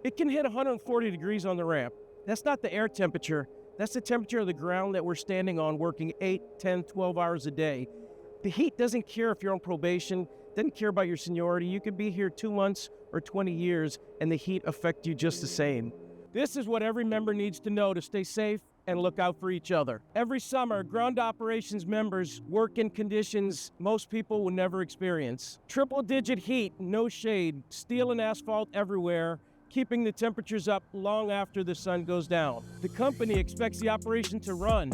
It can hit 140 degrees on the ramp. That's not the air temperature. That's the temperature of the ground that we're standing on, working 8, 10, 12 hours a day. The heat doesn't care if you're on probation, doesn't care about your seniority. You could be here 2 months or 20 years, and the heat affects you just the same. This is what every member needs to know to stay safe and look out for each other. Every summer, ground operations members work in conditions most people would never experience. Triple-digit heat, no shade, steel and asphalt everywhere, keeping the temperatures up long after the sun goes down. The company expects the operation to run.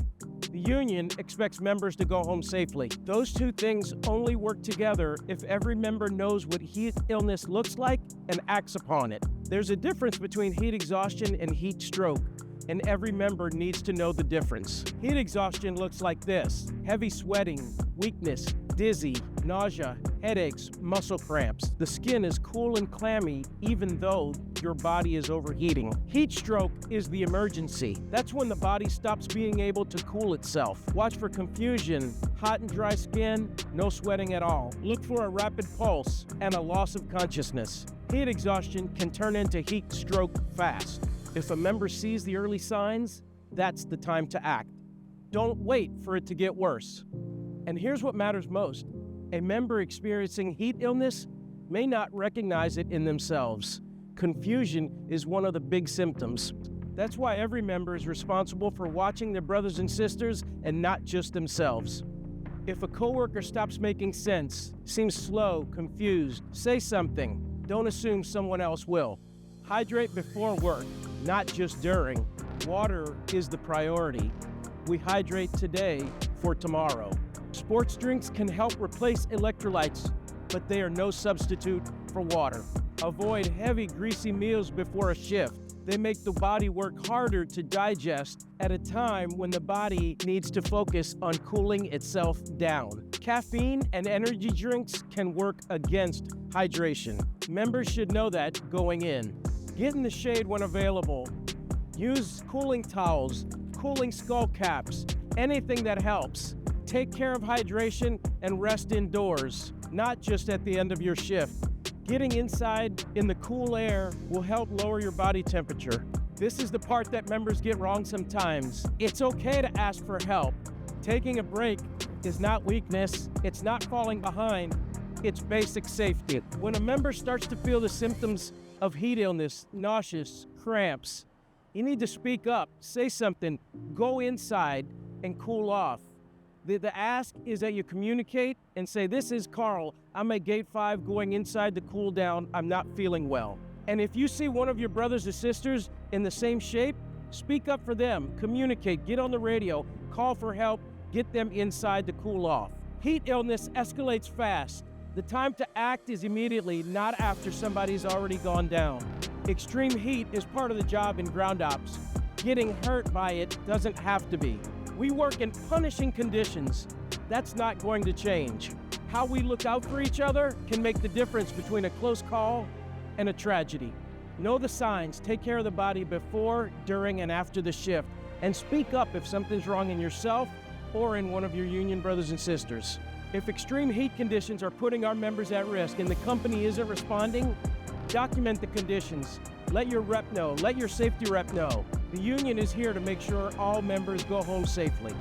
The union expects members to go home safely. Those two things only work together if every member knows what heat illness looks like and acts upon it. There's a difference between heat exhaustion and heat stroke, and every member needs to know the difference. Heat exhaustion looks like this: heavy sweating, weakness, dizzy, nausea, headaches, muscle cramps. The skin is cool and clammy even though your body is overheating. Heat stroke is the emergency. That's when the body stops being able to cool itself. Watch for confusion, hot and dry skin, no sweating at all. Look for a rapid pulse and a loss of consciousness. Heat exhaustion can turn into heat stroke fast. If a member sees the early signs, that's the time to act. Don't wait for it to get worse. And here's what matters most. A member experiencing heat illness may not recognize it in themselves. Confusion is one of the big symptoms. That's why every member is responsible for watching their brothers and sisters and not just themselves. If a coworker stops making sense, seems slow, confused, say something. Don't assume someone else will. Hydrate before work, not just during. Water is the priority. We hydrate today for tomorrow. Sports drinks can help replace electrolytes, but they are no substitute for water. Avoid heavy, greasy meals before a shift. They make the body work harder to digest at a time when the body needs to focus on cooling itself down. Caffeine and energy drinks can work against hydration. Members should know that going in. Get in the shade when available. Use cooling towels, cooling skull caps, anything that helps. Take care of hydration and rest indoors, not just at the end of your shift. Getting inside in the cool air will help lower your body temperature. This is the part that members get wrong sometimes. It's okay to ask for help. Taking a break is not weakness, it's not falling behind, it's basic safety. When a member starts to feel the symptoms of heat illness, nauseous, cramps, you need to speak up, say something, go inside and cool off. The ask is that you communicate and say, "This is Karl. I'm at gate 5 going inside to cool down. I'm not feeling well." And if you see one of your brothers or sisters in the same shape, speak up for them, communicate, get on the radio, call for help, get them inside to cool off. Heat illness escalates fast. The time to act is immediately, not after somebody's already gone down. Extreme heat is part of the job in ground ops. Getting hurt by it doesn't have to be. We work in punishing conditions. That's not going to change. How we look out for each other can make the difference between a close call and a tragedy. Know the signs, take care of the body before, during, and after the shift, and speak up if something's wrong in yourself or in one of your union brothers and sisters. If extreme heat conditions are putting our members at risk and the company isn't responding, document the conditions. Let your rep know, let your safety rep know. The union is here to make sure all members go home safely.